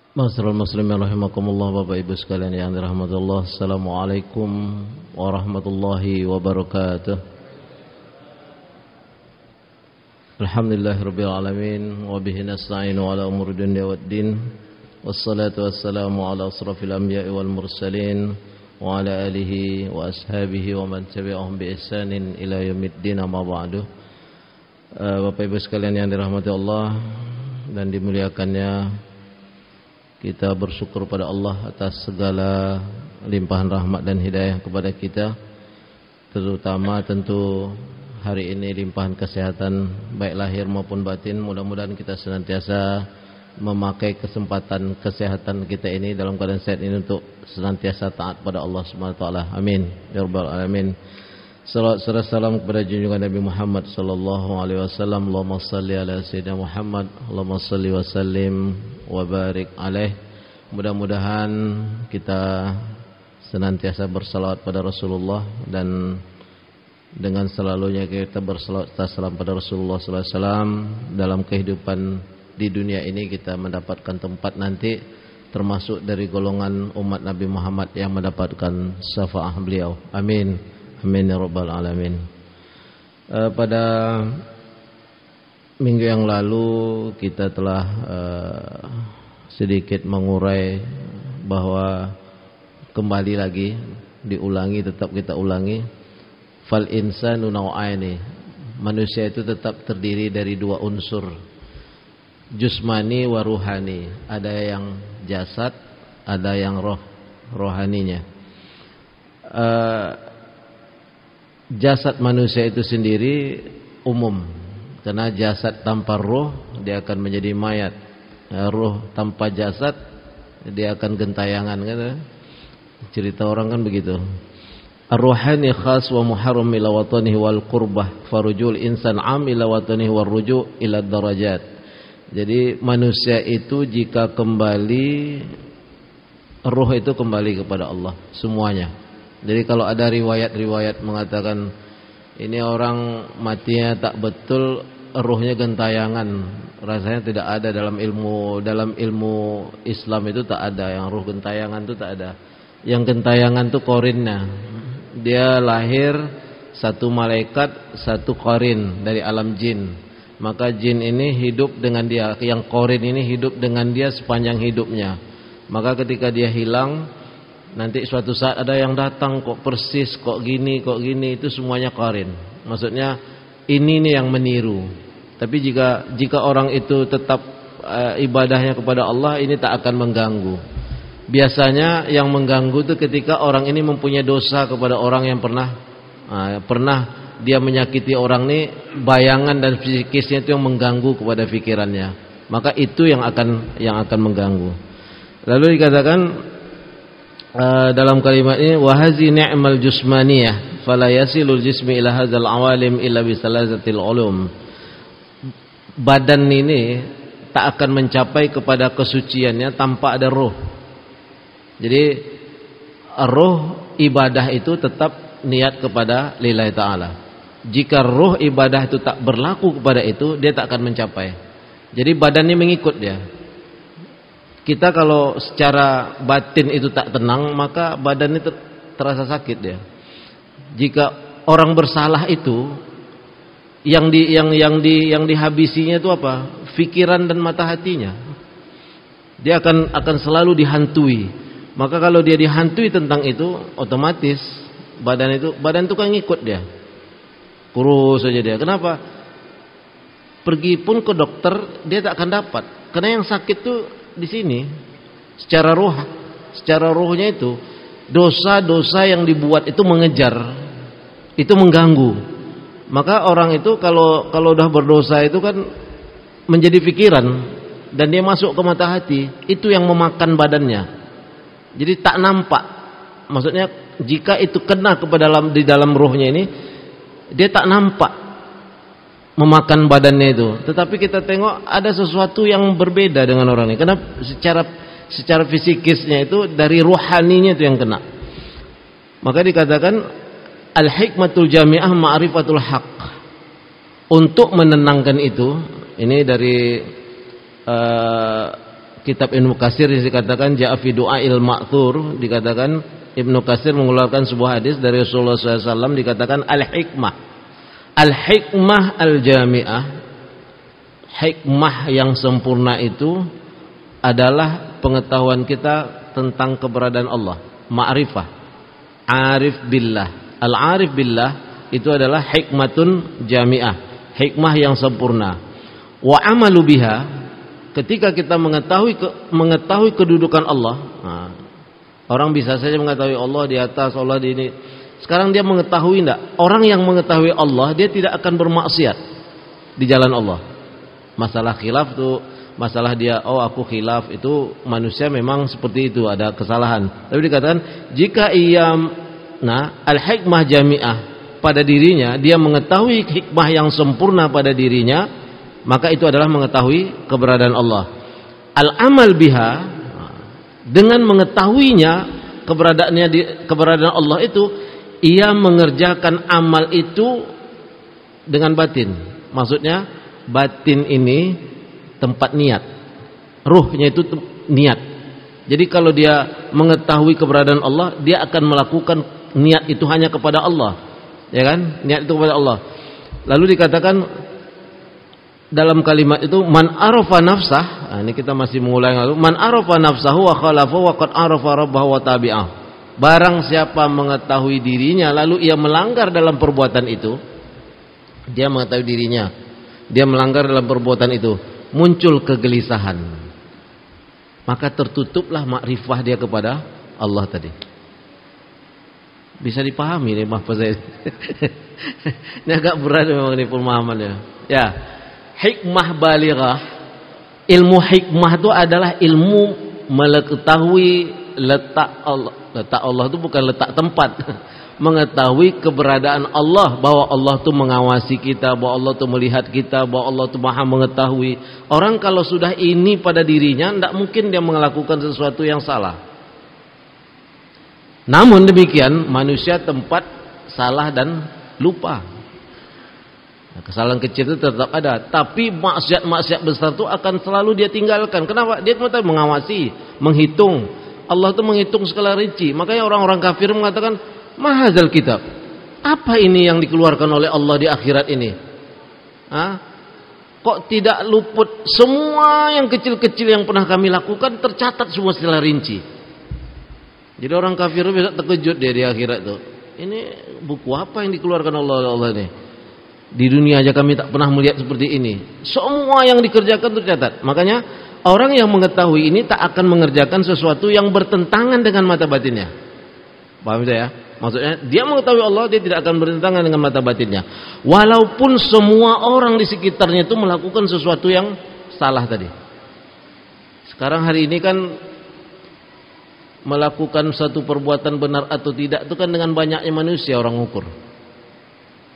Masyarul muslimin rahimakumullah, Bapak Ibu sekalian yang dirahmati Allah. Assalamualaikum warahmatullahi wabarakatuh. Alhamdulillahirabbil alamin wa bihi nasta'inu ala umuri dunya waddin. Wassalatu wassalamu ala asrafil anbiya'i wal mursalin wa ala alihi wa ashabihi wa man tabi'ahum bi ihsanin ila yaumiddin, amma ba'du. Bapak Ibu sekalian yang dirahmati Allah dan dimuliakannya, kita bersyukur pada Allah atas segala limpahan rahmat dan hidayah kepada kita, terutama tentu hari ini limpahan kesehatan baik lahir maupun batin. Mudah-mudahan kita senantiasa memakai kesempatan kesehatan kita ini dalam keadaan sehat ini untuk senantiasa taat pada Allah Subhanahu wa taala. Amin ya rabbal alamin. Salawat serta salam kepada junjungan Nabi Muhammad sallallahu alaihi wasallam. Allahumma shalli ala sayyidina Muhammad, Allahumma shalli wa sallim wa barik alaih. Mudah-mudahan kita senantiasa bersalawat pada Rasulullah, dan dengan selalunya kita bersalawat salam pada Rasulullah sallallahu alaihi wasallam dalam kehidupan di dunia ini, kita mendapatkan tempat nanti termasuk dari golongan umat Nabi Muhammad yang mendapatkan syafaat beliau. Amin. Amin ya rabbal alamin. Pada minggu yang lalu kita telah sedikit mengurai bahwa kembali lagi diulangi, tetap kita ulangi, fal insanu nau'aini, manusia itu tetap terdiri dari dua unsur, jusmani wa ruhani. Ada yang jasad, ada yang rohaninya. Jasad manusia itu sendiri umum, karena jasad tanpa roh dia akan menjadi mayat, roh tanpa jasad dia akan gentayangan, kan? Cerita orang kan begitu. Ar-ruhani khas wa muharram ila watanihi wal qurbah, farujul insan am ila watanihi war ruju' ila darajat. Jadi manusia itu jika kembali, roh itu kembali kepada Allah semuanya. Jadi kalau ada riwayat-riwayat mengatakan ini orang matinya tak betul, ruhnya gentayangan, rasanya tidak ada dalam ilmu Islam itu, tak ada yang ruh gentayangan itu, tak ada. Yang gentayangan itu korinnya. Dia lahir satu malaikat, satu korin dari alam jin. Maka jin ini hidup dengan dia, yang korin ini hidup dengan dia sepanjang hidupnya. Maka ketika dia hilang, nanti suatu saat ada yang datang, kok persis, kok gini, itu semuanya qarin. Maksudnya ini nih yang meniru. Tapi jika orang itu tetap ibadahnya kepada Allah, ini tak akan mengganggu. Biasanya yang mengganggu itu ketika orang ini mempunyai dosa kepada orang yang pernah dia menyakiti orang ini, bayangan dan psikisnya itu yang mengganggu kepada pikirannya. Maka itu yang akan mengganggu. Lalu dikatakan dalam kalimat ini, wa hazi ni'mal jusmaniyah fala yasilul jismi ila hadzal awalim illa bisalasatil ulum. Badan ini tak akan mencapai kepada kesuciannya tanpa ada roh. Jadi roh ibadah itu tetap niat kepada lillahi ta'ala. Jika roh ibadah itu tak berlaku kepada itu, dia tak akan mencapai. Jadi badannya mengikut dia. Kita kalau secara batin itu tak tenang, maka badan itu terasa sakit dia. Jika orang bersalah itu yang dihabisinya itu apa? Pikiran dan mata hatinya. Dia akan selalu dihantui. Maka kalau dia dihantui tentang itu, otomatis badan itu kan ngikut dia. Kurus saja dia. Kenapa? Pergi pun ke dokter dia tak akan dapat. Karena yang sakit tuh di sini secara rohnya itu dosa-dosa yang dibuat itu mengejar, itu mengganggu. Maka orang itu kalau udah berdosa itu kan menjadi pikiran dan dia masuk ke mata hati, itu yang memakan badannya. Jadi tak nampak. Maksudnya jika itu kena di dalam rohnya ini, dia tak nampak memakan badannya itu. Tetapi kita tengok ada sesuatu yang berbeda dengan orang ini. Karena secara fisikisnya itu dari ruhaninya itu yang kena. Maka dikatakan al-hikmatul jami'ah ma'rifatul haq. Untuk menenangkan itu, ini dari kitab Ibnu Katsir dikatakan ja'a fi du'ail ma'thur, dikatakan Ibnu Katsir mengeluarkan sebuah hadis dari Rasulullah SAW, dikatakan al-hikmah al-jami'ah, hikmah yang sempurna itu adalah pengetahuan kita tentang keberadaan Allah, ma'rifah, arif billah. Al-arif billah itu adalah hikmatun jami'ah, hikmah yang sempurna. Wa amalu biha, ketika kita mengetahui kedudukan Allah. Nah, orang bisa saja mengetahui Allah di atas, Allah di ini. Sekarang dia mengetahui enggak? Orang yang mengetahui Allah, dia tidak akan bermaksiat di jalan Allah. Masalah khilaf itu, masalah dia, oh aku khilaf, itu manusia memang seperti itu, ada kesalahan. Tapi dikatakan jika ia al-hikmah jami'ah pada dirinya, dia mengetahui hikmah yang sempurna pada dirinya, maka itu adalah mengetahui keberadaan Allah. Al-amal biha, dengan mengetahuinya keberadaan Allah itu, ia mengerjakan amal itu dengan batin. Maksudnya batin ini tempat niat, ruhnya itu niat. Jadi kalau dia mengetahui keberadaan Allah, dia akan melakukan niat itu hanya kepada Allah, ya kan? Niat itu kepada Allah. Lalu dikatakan dalam kalimat itu, man arafa nafsah, nah, ini kita masih mengulang lalu, man arafa nafsahu wa khalafahu wa qad arafa rabbahu wa tabi'ah. Barang siapa mengetahui dirinya lalu ia melanggar dalam perbuatan itu, dia mengetahui dirinya, dia melanggar dalam perbuatan itu, muncul kegelisahan, maka tertutuplah makrifah dia kepada Allah tadi. Bisa dipahami nih maaf saya. Ini agak berat memang ini pemahamannya. Ya. Hikmah balighah, ilmu hikmah itu adalah ilmu mengetahui letak Allah. Letak Allah itu bukan letak tempat. Mengetahui keberadaan Allah, bahwa Allah itu mengawasi kita, bahwa Allah itu melihat kita, bahwa Allah itu maha mengetahui. Orang kalau sudah ini pada dirinya, tidak mungkin dia melakukan sesuatu yang salah. Namun demikian, manusia tempat salah dan lupa. Kesalahan kecil itu tetap ada, tapi maksiat-maksiat besar itu akan selalu dia tinggalkan. Kenapa? Dia mengawasi, menghitung. Allah itu menghitung segala rinci. Makanya orang-orang kafir mengatakan, mahadzal kitab, apa ini yang dikeluarkan oleh Allah di akhirat ini? Kok tidak luput semua yang kecil-kecil yang pernah kami lakukan, tercatat semua secara rinci. Jadi orang kafir bisa terkejut dia di akhirat itu. Ini buku apa yang dikeluarkan Allah ini? Di dunia aja kami tak pernah melihat seperti ini. Semua yang dikerjakan tercatat. Makanya orang yang mengetahui ini tak akan mengerjakan sesuatu yang bertentangan dengan mata batinnya. Paham saya? Maksudnya dia mengetahui Allah, dia tidak akan bertentangan dengan mata batinnya. Walaupun semua orang di sekitarnya itu melakukan sesuatu yang salah tadi. Sekarang hari ini kan melakukan satu perbuatan benar atau tidak itu kan dengan banyaknya manusia orang ukur.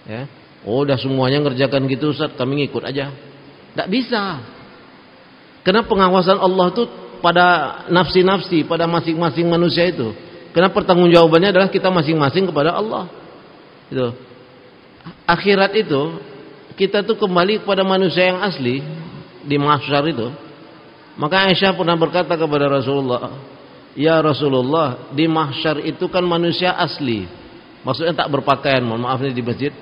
Ya. Oh, udah semuanya ngerjakan gitu Ustaz, kami ngikut aja. Tidak bisa. Karena pengawasan Allah itu pada nafsi-nafsi, pada masing-masing manusia itu. Karena pertanggungjawabannya adalah kita masing-masing kepada Allah. Itu. Akhirat itu kita tuh kembali kepada manusia yang asli di mahsyar itu. Maka Aisyah pernah berkata kepada Rasulullah, "Ya Rasulullah, di mahsyar itu kan manusia asli." Maksudnya tak berpakaian, mohon maaf ini di masjid.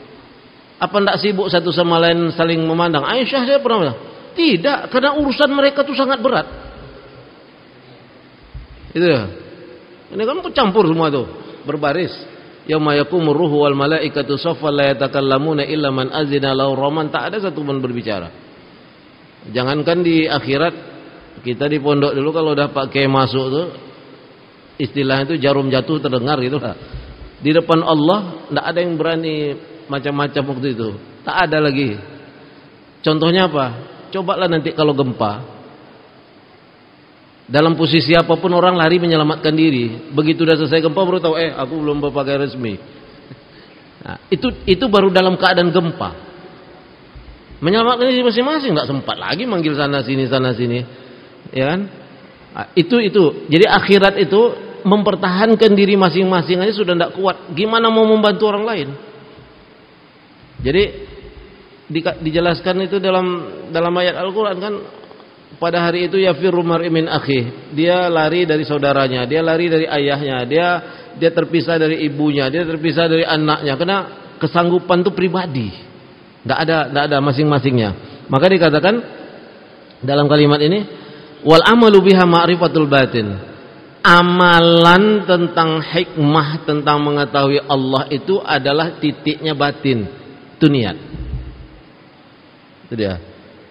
Apa tidak sibuk satu sama lain saling memandang? Aisyah saya pernah bilang, tidak, karena urusan mereka itu sangat berat. Itu ya. Ini kan campur semua tuh, berbaris. Yauma yaqumur ruhu wal malaikatu saffan la yatakallamuna illa man azina lahu rahman, tak ada satu pun berbicara. Jangankan di akhirat, kita di pondok dulu kalau udah pakai masuk tuh, istilahnya itu jarum jatuh terdengar gitu lah. Di depan Allah tidak ada yang berani macam-macam waktu itu. Tak ada lagi. Contohnya apa? Cobalah nanti kalau gempa. Dalam posisi apapun orang lari menyelamatkan diri. Begitu sudah selesai gempa baru tahu, aku belum berpakaian resmi. Nah, itu baru dalam keadaan gempa. Menyelamatkan diri masing-masing, enggak sempat lagi manggil sana sini. Ya kan? Nah, itu. Jadi akhirat itu mempertahankan diri masing-masing aja sudah tidak kuat. Gimana mau membantu orang lain? Jadi dijelaskan itu dalam ayat Al-Quran kan, pada hari itu yafirru mar'i min akhi, dia lari dari saudaranya, dia lari dari ayahnya, dia terpisah dari ibunya, dia terpisah dari anaknya, karena kesanggupan itu pribadi, tidak ada masing-masingnya. Maka dikatakan dalam kalimat ini, wal amalu biha ma'rifatul batin, amalan tentang hikmah, tentang mengetahui Allah itu adalah titiknya batin, itu niat. Itu dia.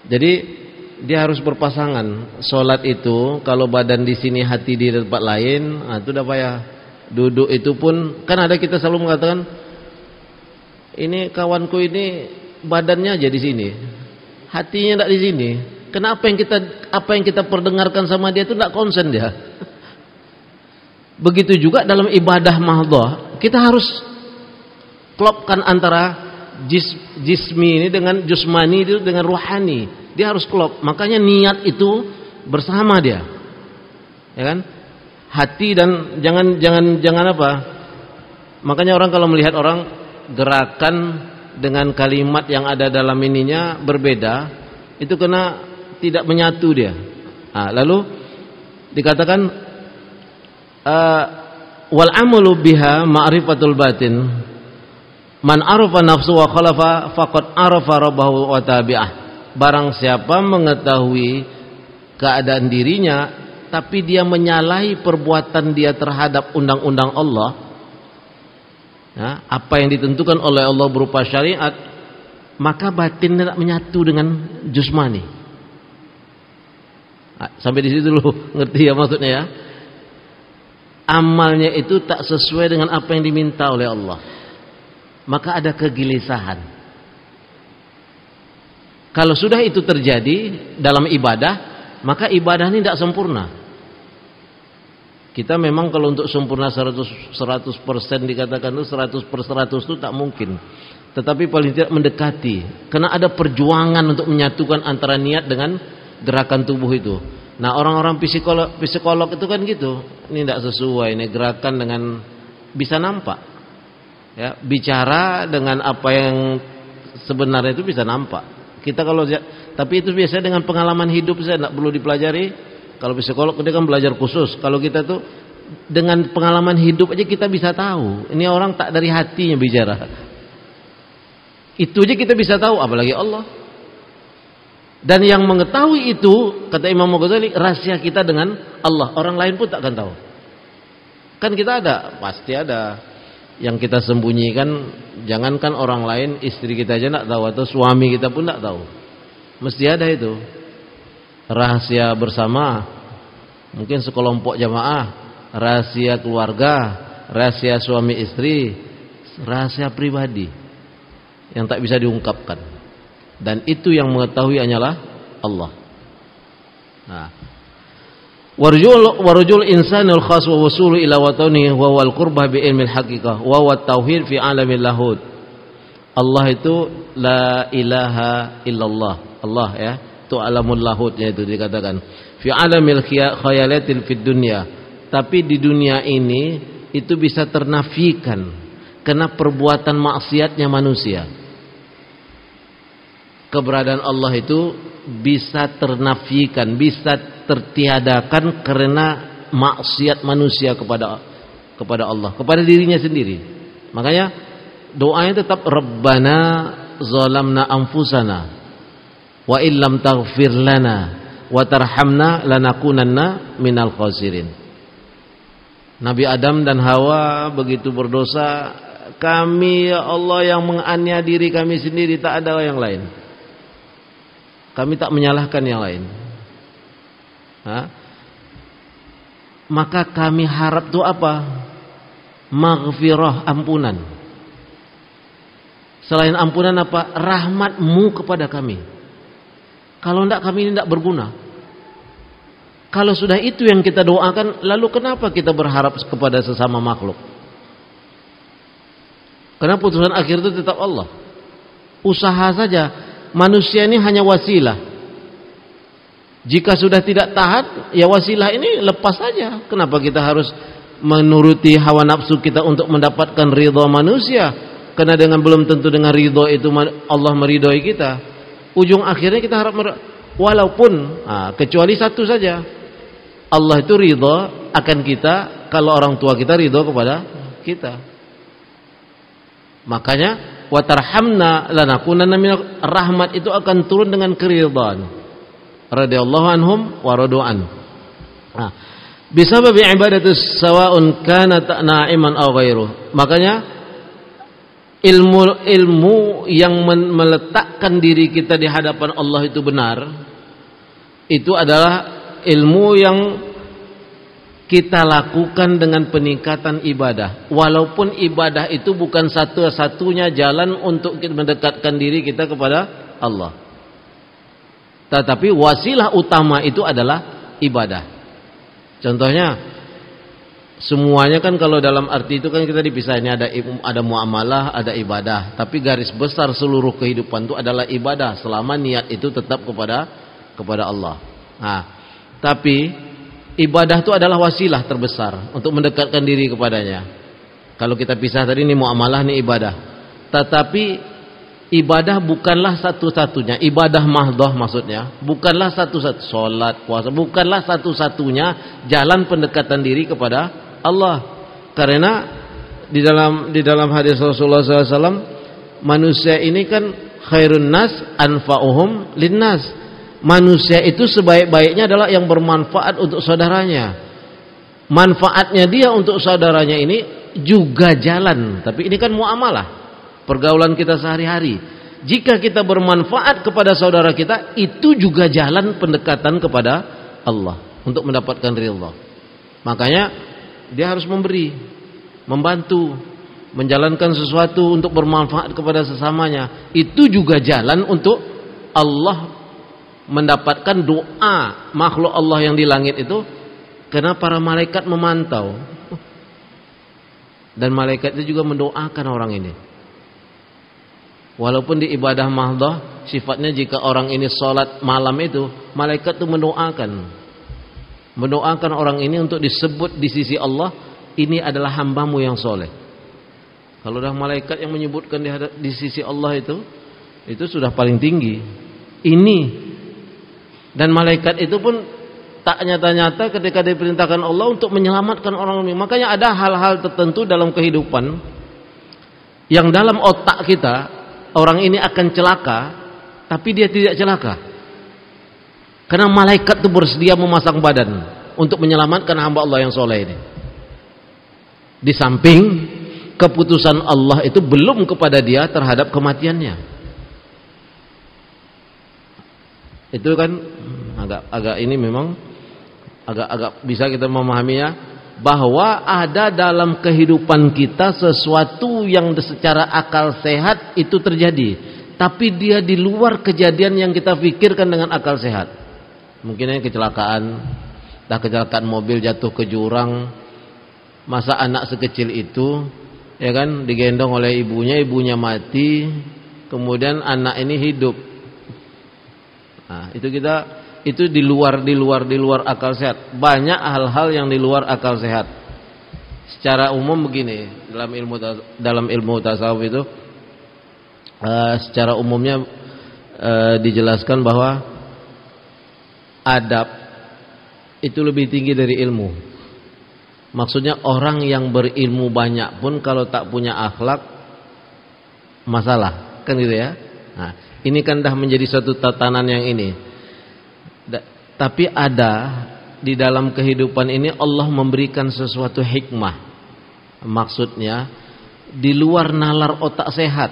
Jadi dia harus berpasangan. Sholat itu kalau badan di sini, hati di tempat lain, itu udah payah. Duduk itu pun kan ada, kita selalu mengatakan, ini kawanku ini badannya aja di sini, hatinya tidak di sini. Kenapa apa yang kita perdengarkan sama dia itu tidak konsen dia. Begitu juga dalam ibadah mahdhah, kita harus klopkan antara jismi ini dengan jusmani itu dengan ruhani. Dia harus klop. Makanya niat itu bersama dia. Ya kan? Hati dan jangan apa? Makanya orang kalau melihat orang gerakan dengan kalimat yang ada dalam ininya berbeda, itu kena tidak menyatu dia. Lalu dikatakan wal amalu biha ma'rifatul batin, man arafa nafsu wa khalafa faqad arafa rabbahu wa tabi'ah. Barang siapa mengetahui keadaan dirinya tapi dia menyalahi perbuatan dia terhadap undang-undang Allah, apa yang ditentukan oleh Allah berupa syariat, maka batin tidak menyatu dengan jusmani. Sampai di situ dulu, ngerti ya maksudnya ya? Amalnya itu tak sesuai dengan apa yang diminta oleh Allah, maka ada kegelisahan. Kalau sudah itu terjadi dalam ibadah, maka ibadah ini tidak sempurna. Kita memang kalau untuk sempurna 100% dikatakan itu 100% itu tak mungkin. Tetapi paling tidak mendekati. Karena ada perjuangan untuk menyatukan antara niat dengan gerakan tubuh itu. Nah, orang-orang psikolog itu kan gitu. Ini tidak sesuai, ini gerakan dengan bisa nampak. Ya, bicara dengan apa yang sebenarnya itu bisa nampak. Kita kalau tapi itu biasanya dengan pengalaman hidup, saya tidak perlu dipelajari. Kalau psikolog dia kan belajar khusus. Kalau kita tuh dengan pengalaman hidup aja kita bisa tahu. Ini orang tak dari hatinya bicara. Itu aja kita bisa tahu, apalagi Allah. Dan yang mengetahui itu, kata Imam Ghazali, rahasia kita dengan Allah. Orang lain pun tak akan tahu. Kan kita ada, pasti ada yang kita sembunyikan. Jangankan orang lain, istri kita aja tak tahu, atau suami kita pun tak tahu. Mesti ada itu. Rahasia bersama, mungkin sekelompok jamaah, rahasia keluarga, rahasia suami istri, rahasia pribadi yang tak bisa diungkapkan. Dan itu yang mengetahui hanyalah Allah. Warujul insanul khas wa wusulu ila watani wa wal qurbah bi ilmil haqiqah wa wat tauhid fi alamil lahud. Allah itu la ilaha illallah. Allah ya, itu alamul lahudnya itu dikatakan. Fi alamil khayalatil fid dunya. Tapi di dunia ini itu bisa ternafikan karena perbuatan maksiatnya manusia. Keberadaan Allah itu bisa ternafikan, bisa tertiadakan karena maksiat manusia kepada Allah, kepada dirinya sendiri. Makanya doanya tetap Rabbana zalamna anfusana wa illam taghfir lana wa tarhamna lanakunanna minal khasirin. Nabi Adam dan Hawa begitu berdosa, kami ya Allah yang menganiaya diri kami sendiri, tak ada yang lain. Kami tak menyalahkan yang lain. Maka kami harap itu apa? Maghfirah, ampunan. Selain ampunan apa? Rahmatmu kepada kami. Kalau tidak, kami ini tidak berguna. Kalau sudah itu yang kita doakan, lalu kenapa kita berharap kepada sesama makhluk? Karena putusan akhir itu tetap Allah. Usaha saja. Manusia ini hanya wasilah. Jika sudah tidak taat, ya wasilah ini lepas saja. Kenapa kita harus menuruti hawa nafsu kita untuk mendapatkan ridha manusia? Karena dengan belum tentu dengan ridha itu Allah meridhoi kita. Ujung akhirnya kita harap Walaupun kecuali satu saja, Allah itu ridha akan kita kalau orang tua kita ridha kepada kita. Makanya wa tarhamna lanakunanna minal, rahmat itu akan turun dengan keridhaan. Radhiyallahu anhum wa radu an. Bisabab ibadatus sawa'un kana na'iman aw ghairuh. Makanya ilmu yang meletakkan diri kita di hadapan Allah itu benar, itu adalah ilmu yang kita lakukan dengan peningkatan ibadah. Walaupun ibadah itu bukan satu-satunya jalan untuk mendekatkan diri kita kepada Allah, tetapi wasilah utama itu adalah ibadah. Contohnya, semuanya kan kalau dalam arti itu kan kita dipisah, ini ada muamalah, ada ibadah. Tapi garis besar seluruh kehidupan itu adalah ibadah selama niat itu tetap kepada Allah. Tapi ibadah itu adalah wasilah terbesar untuk mendekatkan diri kepadanya. Kalau kita pisah tadi, ini muamalah, ini ibadah. Tetapi ibadah bukanlah satu-satunya, ibadah mahdhah maksudnya bukanlah satu-satu, salat, puasa bukanlah satu-satunya jalan pendekatan diri kepada Allah. Karena di dalam hadis Rasulullah SAW, manusia ini kan khairun nas anfa'uhum linnas. Manusia itu sebaik-baiknya adalah yang bermanfaat untuk saudaranya. Manfaatnya dia untuk saudaranya ini juga jalan, tapi ini kan muamalah, pergaulan kita sehari-hari. Jika kita bermanfaat kepada saudara kita, itu juga jalan pendekatan kepada Allah untuk mendapatkan ridha. Makanya dia harus memberi, membantu, menjalankan sesuatu untuk bermanfaat kepada sesamanya. Itu juga jalan untuk Allah mendapatkan doa makhluk Allah yang di langit itu, karena para malaikat memantau, dan malaikat itu juga mendoakan orang ini. Walaupun di ibadah mahdhah sifatnya, jika orang ini sholat malam itu, malaikat itu mendoakan orang ini untuk disebut di sisi Allah, ini adalah hambamu yang soleh. Kalau dah malaikat yang menyebutkan di sisi Allah itu sudah paling tinggi. Ini, dan malaikat itu pun tak nyata-nyata ketika diperintahkan Allah untuk menyelamatkan orang ini. Makanya ada hal-hal tertentu dalam kehidupan yang dalam otak kita, orang ini akan celaka, tapi dia tidak celaka. Karena malaikat itu bersedia memasang badan untuk menyelamatkan hamba Allah yang soleh ini. Di samping keputusan Allah itu belum kepada dia terhadap kematiannya. Itu kan agak ini memang agak bisa kita memahaminya, bahwa ada dalam kehidupan kita sesuatu yang secara akal sehat itu terjadi, tapi dia di luar kejadian yang kita pikirkan dengan akal sehat. Mungkin yang kecelakaan mobil jatuh ke jurang. Masa anak sekecil itu, ya kan, digendong oleh ibunya mati, kemudian anak ini hidup. Itu di luar akal sehat. Banyak hal-hal yang di luar akal sehat. Secara umum begini, dalam ilmu tasawuf itu secara umumnya dijelaskan bahwa adab itu lebih tinggi dari ilmu. Maksudnya orang yang berilmu banyak pun kalau tak punya akhlak, masalah, kan gitu ya. Nah, ini kan dah menjadi suatu tatanan yang ini. Tapi ada di dalam kehidupan ini Allah memberikan sesuatu hikmah. Maksudnya di luar nalar otak sehat.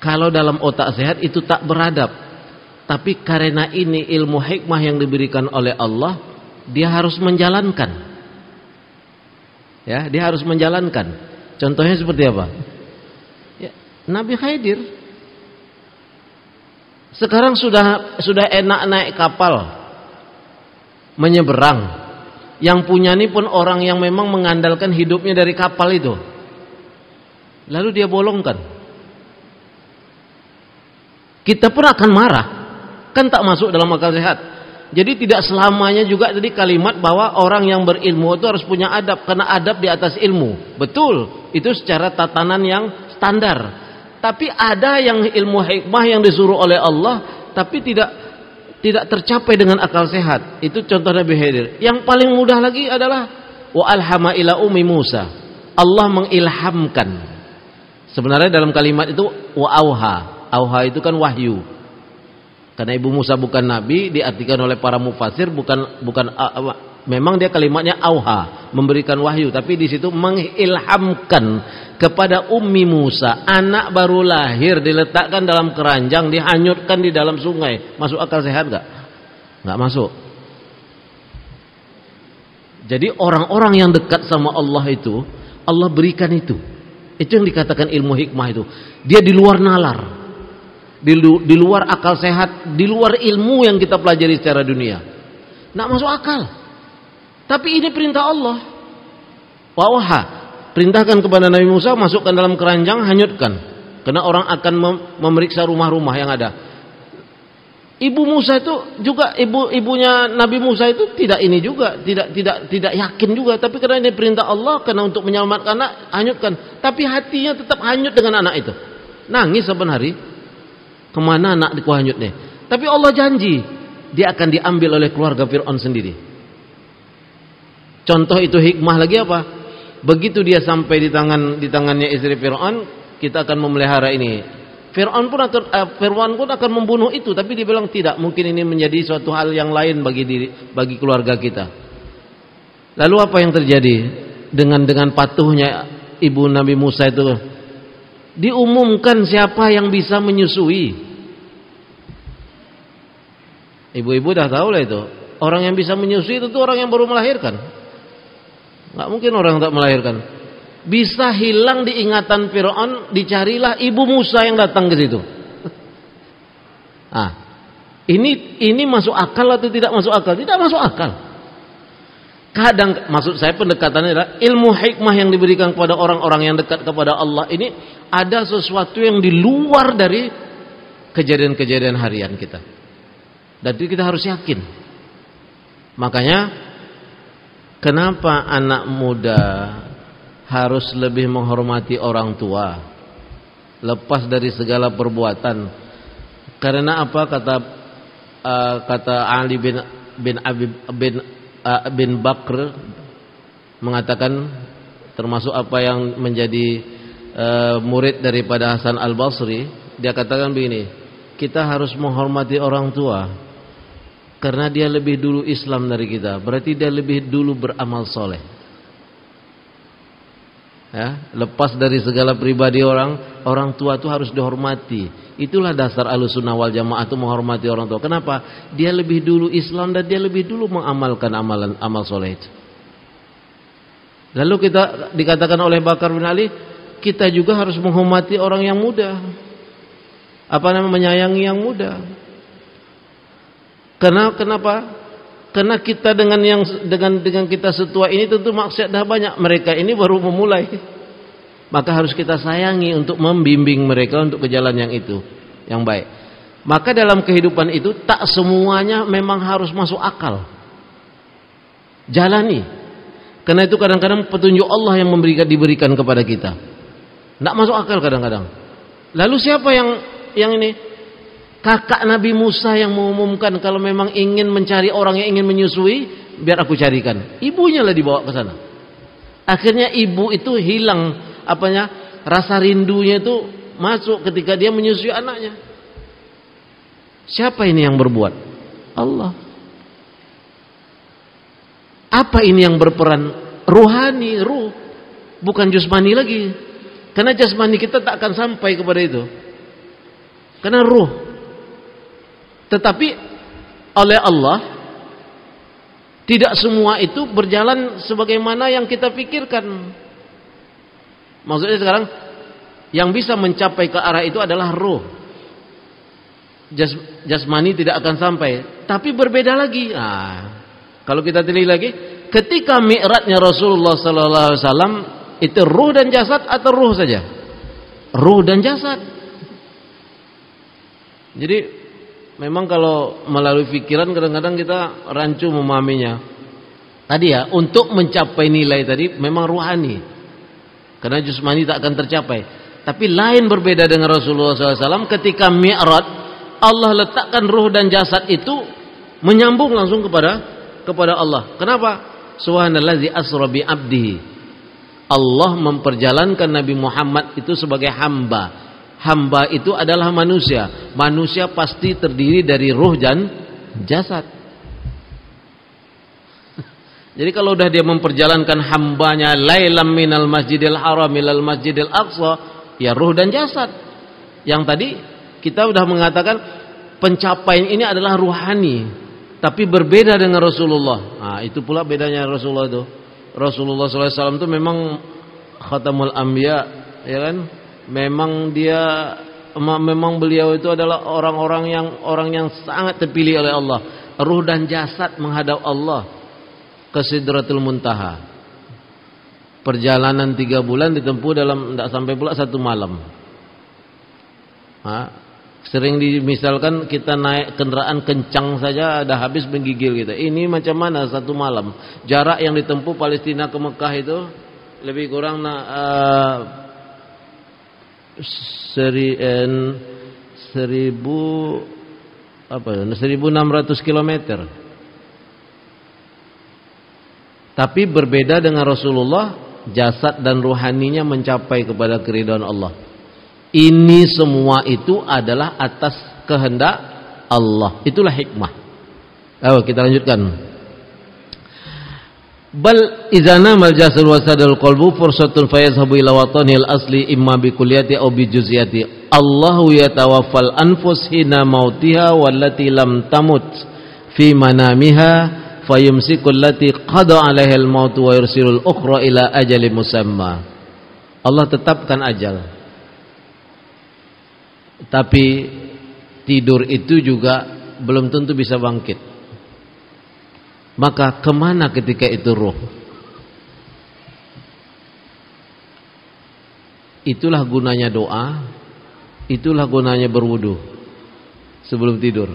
Kalau dalam otak sehat itu tak beradab. Tapi karena ini ilmu hikmah yang diberikan oleh Allah, dia harus menjalankan. Ya, dia harus menjalankan. Contohnya seperti apa? Ya, Nabi Khidir sekarang sudah enak naik kapal menyeberang. Yang punya ini pun orang yang memang mengandalkan hidupnya dari kapal itu. Lalu dia bolongkan. Kita pun akan marah. Kan tak masuk dalam akal sehat. Jadi tidak selamanya juga jadi kalimat bahwa orang yang berilmu itu harus punya adab, karena adab di atas ilmu. Betul, itu secara tatanan yang standar. Tapi ada yang ilmu hikmah yang disuruh oleh Allah tapi tidak tercapai dengan akal sehat. Itu contoh Nabi Khidir. Yang paling mudah lagi adalah wa alhama ila ummi Musa. Allah mengilhamkan. Sebenarnya dalam kalimat itu wa auha. Auha itu kan wahyu. Karena ibu Musa bukan nabi, diartikan oleh para mufasir memang dia kalimatnya auha, memberikan wahyu, tapi di situ mengilhamkan kepada ummi Musa, anak baru lahir diletakkan dalam keranjang, dihanyutkan di dalam sungai. Masuk akal sehat enggak? Enggak masuk. Jadi orang-orang yang dekat sama Allah itu, Allah berikan itu. Itu yang dikatakan ilmu hikmah itu. Dia di luar nalar, di luar akal sehat, di luar ilmu yang kita pelajari secara dunia. Enggak masuk akal. Tapi ini perintah Allah. Wa'uha, perintahkan kepada Nabi Musa, masukkan dalam keranjang, hanyutkan. Karena orang akan memeriksa rumah-rumah yang ada. Ibu Musa itu juga, ibunya Nabi Musa itu tidak yakin juga. Tapi karena ini perintah Allah, karena untuk menyelamatkan anak, hanyutkan. Tapi hatinya tetap hanyut dengan anak itu. Nangis saban hari. Kemana anak dikuhanyut nih? Tapi Allah janji, dia akan diambil oleh keluarga Fir'aun sendiri. Contoh itu hikmah lagi apa? Begitu dia sampai di tangannya istri Fir'aun, kita akan memelihara ini. Fir'aun pun akan membunuh itu, tapi dia bilang tidak, mungkin ini menjadi suatu hal yang lain bagi keluarga kita. Lalu apa yang terjadi dengan patuhnya ibu Nabi Musa itu? Diumumkan siapa yang bisa menyusui. Ibu-ibu dah tahu lah itu. Orang yang bisa menyusui itu orang yang baru melahirkan. Nggak mungkin orang yang tak melahirkan. Bisa hilang di ingatan Fir'aun, dicarilah ibu Musa yang datang ke situ. Ini masuk akal atau tidak masuk akal? Tidak masuk akal. Kadang, maksud saya pendekatannya adalah ilmu hikmah yang diberikan kepada orang-orang yang dekat kepada Allah ini ada sesuatu yang di luar dari kejadian-kejadian harian kita. Dan itu kita harus yakin. Makanya kenapa anak muda harus lebih menghormati orang tua, lepas dari segala perbuatan? Karena apa kata Ali bin Bakr mengatakan, termasuk apa yang menjadi murid daripada Hasan Al-Basri, dia katakan begini, kita harus menghormati orang tua karena dia lebih dulu Islam dari kita, berarti dia lebih dulu beramal soleh. Ya, lepas dari segala pribadi orang tua itu harus dihormati. Itulah dasar Ahlussunnah wal Jamaah itu menghormati orang tua. Kenapa? Dia lebih dulu Islam dan dia lebih dulu mengamalkan amal soleh itu. Lalu kita dikatakan oleh Bakar bin Ali, kita juga harus menghormati orang yang muda. Menyayangi yang muda. Kenapa? Karena kita dengan kita setua ini tentu maksiat dah banyak. Mereka ini baru memulai. Maka harus kita sayangi untuk membimbing mereka untuk ke jalan yang itu, yang baik. Maka dalam kehidupan itu tak semuanya memang harus masuk akal. Jalani. Karena itu kadang-kadang petunjuk Allah yang diberikan kepada kita. Tidak masuk akal kadang-kadang. Lalu siapa yang ini? Kakak Nabi Musa yang mengumumkan kalau memang ingin mencari orang yang ingin menyusui, biar aku carikan. Ibunya lah dibawa ke sana. Akhirnya ibu itu hilang rasa rindunya itu masuk ketika dia menyusui anaknya. Siapa ini yang berbuat? Allah. Apa ini yang berperan? Ruhani, ruh, bukan jasmani lagi. Karena jasmani kita tak akan sampai kepada itu. Karena ruh. Tetapi oleh Allah tidak semua itu berjalan sebagaimana yang kita pikirkan. Maksudnya sekarang yang bisa mencapai ke arah itu adalah ruh. Jasmani tidak akan sampai. Tapi berbeda lagi. Kalau kita teliti lagi, ketika mi'rajnya Rasulullah SAW itu ruh dan jasad atau ruh saja? Ruh dan jasad. Jadi memang kalau melalui pikiran kadang-kadang kita rancu memahaminya. Tadi ya, untuk mencapai nilai tadi memang ruhani. Karena jasmani tak akan tercapai. Tapi lain berbeda dengan Rasulullah SAW ketika mi'raj, Allah letakkan ruh dan jasad itu menyambung langsung kepada Allah. Kenapa? Subhanallazi asra bi abdihi. Allah memperjalankan Nabi Muhammad itu sebagai hamba. Hamba itu adalah manusia. Manusia pasti terdiri dari ruh dan jasad. Jadi kalau udah dia memperjalankan hambanya lailam minal masjidil haram ilal masjidil aqsa, ya ruh dan jasad. Yang tadi kita udah mengatakan pencapaian ini adalah ruhani, tapi berbeda dengan Rasulullah. Nah, itu pula bedanya Rasulullah itu. Rasulullah SAW itu memang khatamul anbiya, ya kan? Memang beliau itu adalah orang yang sangat terpilih oleh Allah. Ruh dan jasad menghadap Allah ke Sidratul Muntaha. Perjalanan 3 bulan ditempuh dalam tidak sampai pula 1 malam. Sering dimisalkan kita naik kendaraan kencang saja dah habis menggigil kita. Ini macam mana 1 malam? Jarak yang ditempuh Palestina ke Mekah itu lebih kurang 1.600 kilometer. Tapi berbeda dengan Rasulullah, jasad dan ruhaninya mencapai kepada keridhaan Allah. Ini semua itu adalah atas kehendak Allah. Itulah hikmah. Ayo kita lanjutkan. Bal izana mal jasad wa sadal qalbu fursatun fayazhabu ila watanil asli imma bi kulliyati aw bi juz'iyati. Allahu yatawaffal anfus hina mautiha wallati lam tamut fi manamiha fayumsiku allati qada 'alaiha al-maut wa yursilul ukhra ila ajalin musamma. Allah tetapkan ajal. Tapi tidur itu juga belum tentu bisa bangkit. Maka kemana ketika itu ruh? Itulah gunanya doa. Itulah gunanya berwudu sebelum tidur.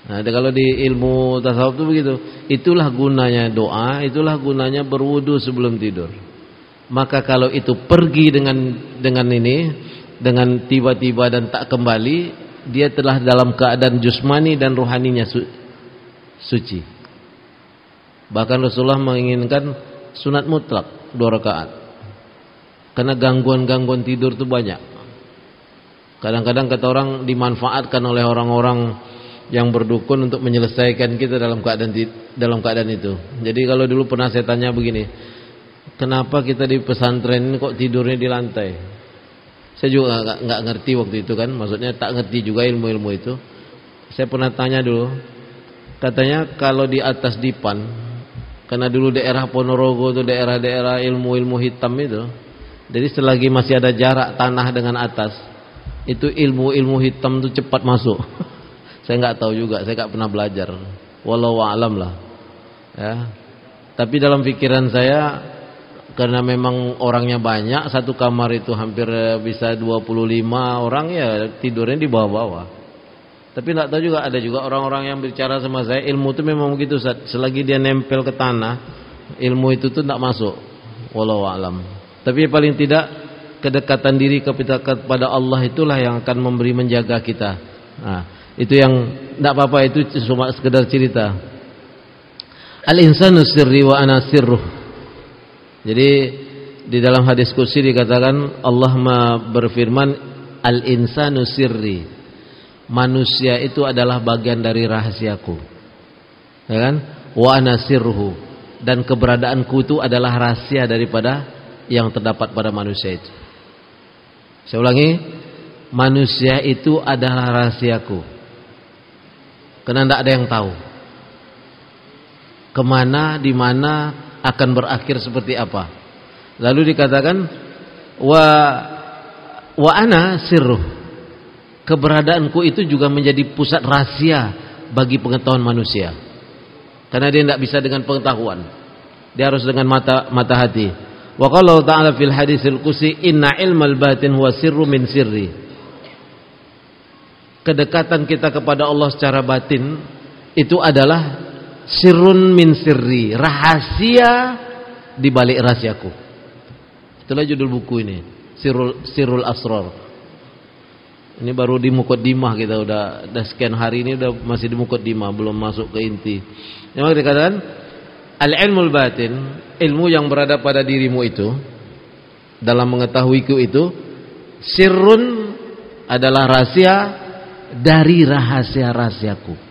Nah, kalau di ilmu tasawuf itu begitu. Itulah gunanya doa. Itulah gunanya berwudu sebelum tidur. Maka kalau itu pergi dengan ini, dengan tiba-tiba dan tak kembali, dia telah dalam keadaan jusmani dan rohaninya suci. Bahkan Rasulullah menginginkan sunat mutlak 2 rakaat. Karena gangguan-gangguan tidur itu banyak. Kadang-kadang kata orang dimanfaatkan oleh orang-orang yang berdukun untuk menyelesaikan kita dalam keadaan itu. Jadi kalau dulu pernah saya tanya begini, kenapa kita di pesantren ini kok tidurnya di lantai? Saya juga nggak ngerti waktu itu kan, maksudnya tak ngerti juga ilmu-ilmu itu. Saya pernah tanya dulu, katanya kalau di atas dipan, karena dulu daerah Ponorogo itu daerah-daerah ilmu-ilmu hitam itu, jadi selagi masih ada jarak tanah dengan atas, itu ilmu-ilmu hitam itu cepat masuk. Saya nggak tahu juga, saya nggak pernah belajar, wallahu a'lam lah. Ya, tapi dalam pikiran saya, karena memang orangnya banyak, satu kamar itu hampir bisa 25 orang, ya tidurnya di bawah-bawah. Tapi tidak tahu juga, ada juga orang-orang yang bicara sama saya, ilmu itu memang begitu, selagi dia nempel ke tanah, ilmu itu tuh tidak masuk. Wallahu a'lam. Tapi paling tidak kedekatan diri kepada Allah itulah yang akan memberi menjaga kita. Nah, itu yang tidak apa-apa, itu cuma sekedar cerita. Al-insanu sirri wa ana sirruh. Jadi di dalam hadis qudsi dikatakan Allah berfirman, al-insanu sirri. Manusia itu adalah bagian dari rahasiaku. Ya kan? Wa ana sirruhu. Dan keberadaanku itu adalah rahasia daripada yang terdapat pada manusia itu. Saya ulangi, manusia itu adalah rahasiaku. Karena tidak ada yang tahu kemana, di mana akan berakhir seperti apa. Lalu dikatakan wa ana sirruh. Keberadaanku itu juga menjadi pusat rahasia bagi pengetahuan manusia. Karena dia tidak bisa dengan pengetahuan. Dia harus dengan mata hati. Wa qala ta'ala fil hadisil qudsi inna ilmal batin huwa sirru min sirri. Kedekatan kita kepada Allah secara batin itu adalah sirrun min sirri, rahasia di balik rahasiaku. Itulah judul buku ini, Sirrul Asrar. Ini baru di muqaddimah kita udah sekian hari ini udah masih di muqaddimah, belum masuk ke inti. Yang dikatakan al-ilmul batin, ilmu yang berada pada dirimu itu, dalam mengetahuiku itu, sirrun adalah rahasia dari rahasia-rahasiaku.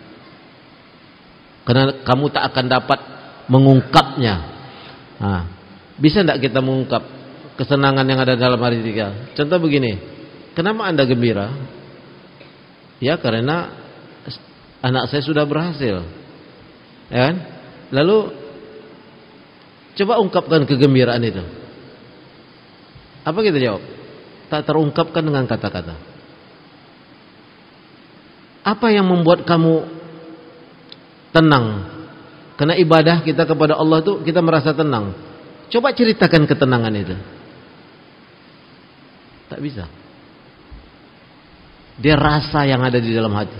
Karena kamu tak akan dapat mengungkapnya. Nah, bisa tidak kita mengungkap kesenangan yang ada dalam hati kita? Contoh begini, kenapa Anda gembira? Ya karena anak saya sudah berhasil, ya kan? Lalu coba ungkapkan kegembiraan itu. Apa kita jawab? Tak terungkapkan dengan kata-kata. Apa yang membuat kamu tenang? Karena ibadah kita kepada Allah itu kita merasa tenang. Coba ceritakan ketenangan itu. Tak bisa. Dia rasa yang ada di dalam hati.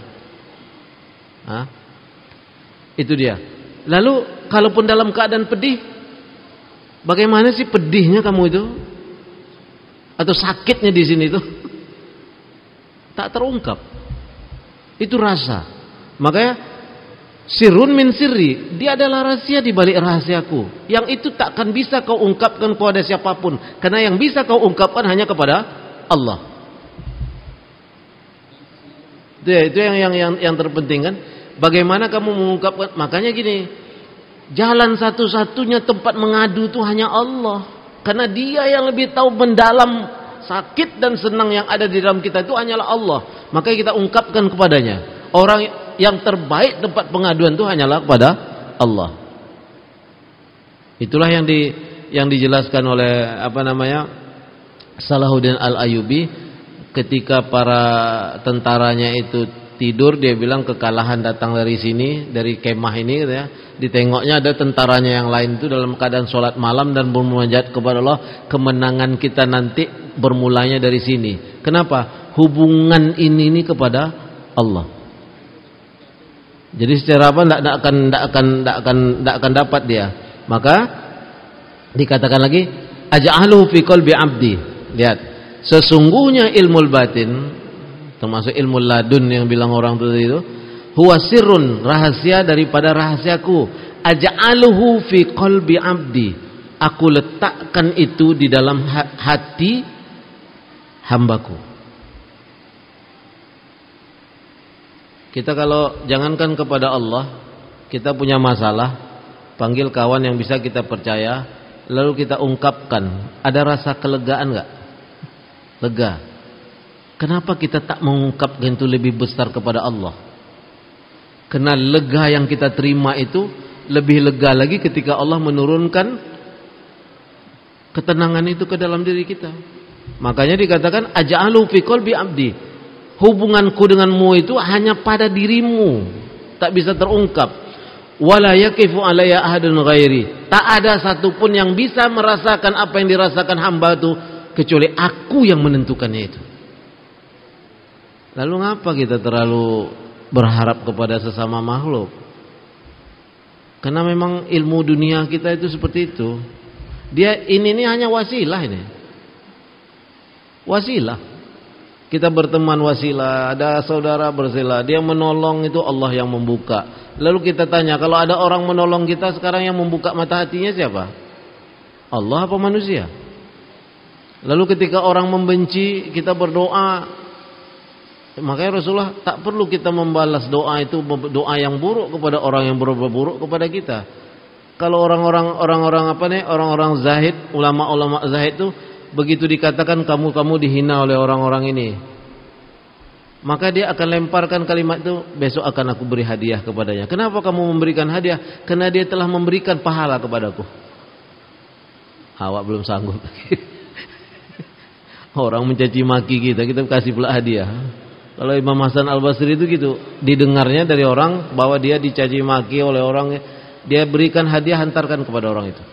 Hah? Itu dia. Lalu kalaupun dalam keadaan pedih, bagaimana sih pedihnya kamu itu? Atau sakitnya di sini itu? Tak terungkap. Itu rasa. Makanya sirrun min sirri, dia adalah rahasia di balik rahasiaku. Yang itu takkan bisa kau ungkapkan kepada siapapun, karena yang bisa kau ungkapkan hanya kepada Allah. Itu yang terpenting kan. Bagaimana kamu mengungkapkan? Makanya gini, jalan satu-satunya tempat mengadu itu hanya Allah, karena Dia yang lebih tahu mendalam sakit dan senang yang ada di dalam kita itu hanyalah Allah. Makanya kita ungkapkan kepadanya. Orang yang terbaik tempat pengaduan itu hanyalah kepada Allah. Itulah yang dijelaskan oleh Salahuddin Al-Ayyubi ketika para tentaranya itu tidur, dia bilang kekalahan datang dari sini, dari kemah ini gitu ya. Ditengoknya ada tentaranya yang lain itu dalam keadaan sholat malam dan bermunajat kepada Allah. Kemenangan kita nanti bermulanya dari sini. Kenapa? Hubungan ini kepada Allah. Jadi secara apa? Tidak akan dapat dia. Maka dikatakan lagi, aj'aluhu fi qalbi 'abdi. Lihat, sesungguhnya ilmu batin, termasuk ilmu ladun yang bilang orang itu, huwa sirrun, rahasia daripada rahasiaku. Aj'aluhu fi qalbi 'abdi. Aku letakkan itu di dalam hati hambaku. Kita kalau jangankan kepada Allah, kita punya masalah, panggil kawan yang bisa kita percaya, lalu kita ungkapkan, ada rasa kelegaan enggak? Lega. Kenapa kita tak mengungkapkan itu lebih besar kepada Allah? Karena lega yang kita terima itu lebih lega lagi ketika Allah menurunkan ketenangan itu ke dalam diri kita. Makanya dikatakan aj'alu fi qalbi 'abdi. Hubunganku denganmu itu hanya pada dirimu, tak bisa terungkap. Wala yaqifu alayya ahadun ghairi. Tak ada satupun yang bisa merasakan apa yang dirasakan hamba itu kecuali aku yang menentukannya itu. Lalu ngapa kita terlalu berharap kepada sesama makhluk? Karena memang ilmu dunia kita itu seperti itu. Dia ini hanya wasilah ini. Wasilah. Kita berteman wasilah, ada saudara bersilah, dia menolong itu Allah yang membuka. Lalu kita tanya, kalau ada orang menolong kita sekarang yang membuka mata hatinya siapa? Allah apa manusia? Lalu ketika orang membenci, kita berdoa. Makanya Rasulullah tak perlu kita membalas doa itu, doa yang buruk kepada orang yang berbuat buruk kepada kita. Kalau orang-orang zahid, ulama-ulama zahid itu begitu dikatakan kamu dihina oleh orang-orang ini, maka dia akan lemparkan kalimat itu, besok akan aku beri hadiah kepadanya. Kenapa kamu memberikan hadiah? Karena dia telah memberikan pahala kepadaku. Awak belum sanggup. Orang mencaci maki kita kasih pula hadiah. Kalau Imam Hasan Al-Basri itu gitu, didengarnya dari orang bahwa dia dicaci maki oleh orang, dia berikan hadiah, hantarkan kepada orang itu.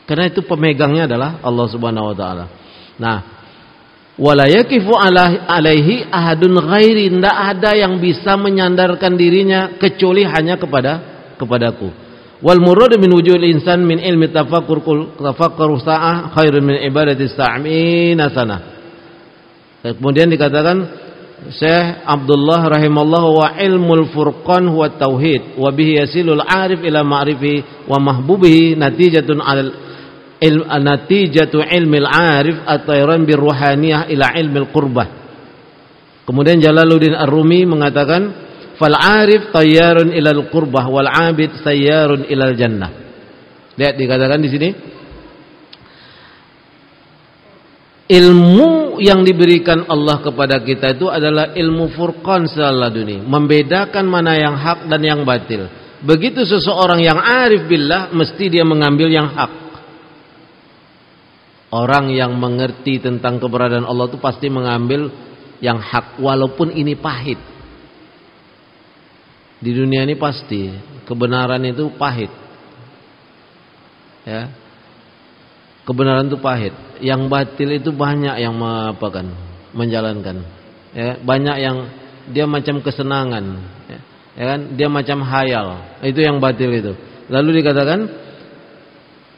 Karena itu pemegangnya adalah Allah Subhanahu wa taala. Nah, wala yaqifu alaihi ahadun ghairi, tidak ada yang bisa menyandarkan dirinya kecuali hanya kepadaku. Wal murad min wujudil insan min ilmi tafakkur sa'ah khairun min ibadati sa'min sanah. Kemudian dikatakan Syekh Abdullah rahimallahu wa ilmul furqan huwa tauhid wa bihi yasilul arif ila ma'rifi wa mahbubihi natijatu ilmil arif at-tayran bir ruhaniyah ila ilmil qurbah. Kemudian Jalaluddin Ar-Rumi mengatakan fal arif tayyarun ilal qurbah wal abid sayyarun ilal jannah. Lihat dikatakan di sini ilmu yang diberikan Allah kepada kita itu adalah ilmu furqan saladuni, membedakan mana yang hak dan yang batil. Begitu seseorang yang arif billah mesti dia mengambil yang hak. Orang yang mengerti tentang keberadaan Allah itu pasti mengambil yang hak walaupun ini pahit. Di dunia ini pasti kebenaran itu pahit. Ya. Kebenaran itu pahit. Yang batil itu banyak yang menjalankan. Ya, banyak yang dia macam kesenangan. Ya kan? Dia macam hayal. Itu yang batil itu. Lalu dikatakan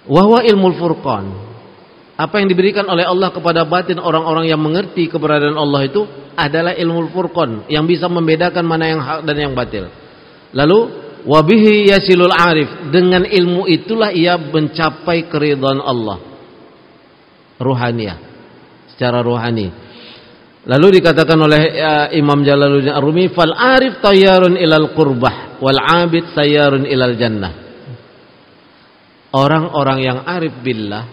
wahwa ilmul furqan. Apa yang diberikan oleh Allah kepada batin orang-orang yang mengerti keberadaan Allah itu adalah ilmul furqan, yang bisa membedakan mana yang hak dan yang batil. Lalu wabihi yasilul arif. Dengan ilmu itulah ia mencapai keridhaan Allah. Ruhaniyah, secara ruhani. Lalu dikatakan oleh Imam Jalaluddin Ar-Rumi fal arif tayyarun ilal qurbah wal abid sayyarun ilal jannah. Orang-orang yang arif billah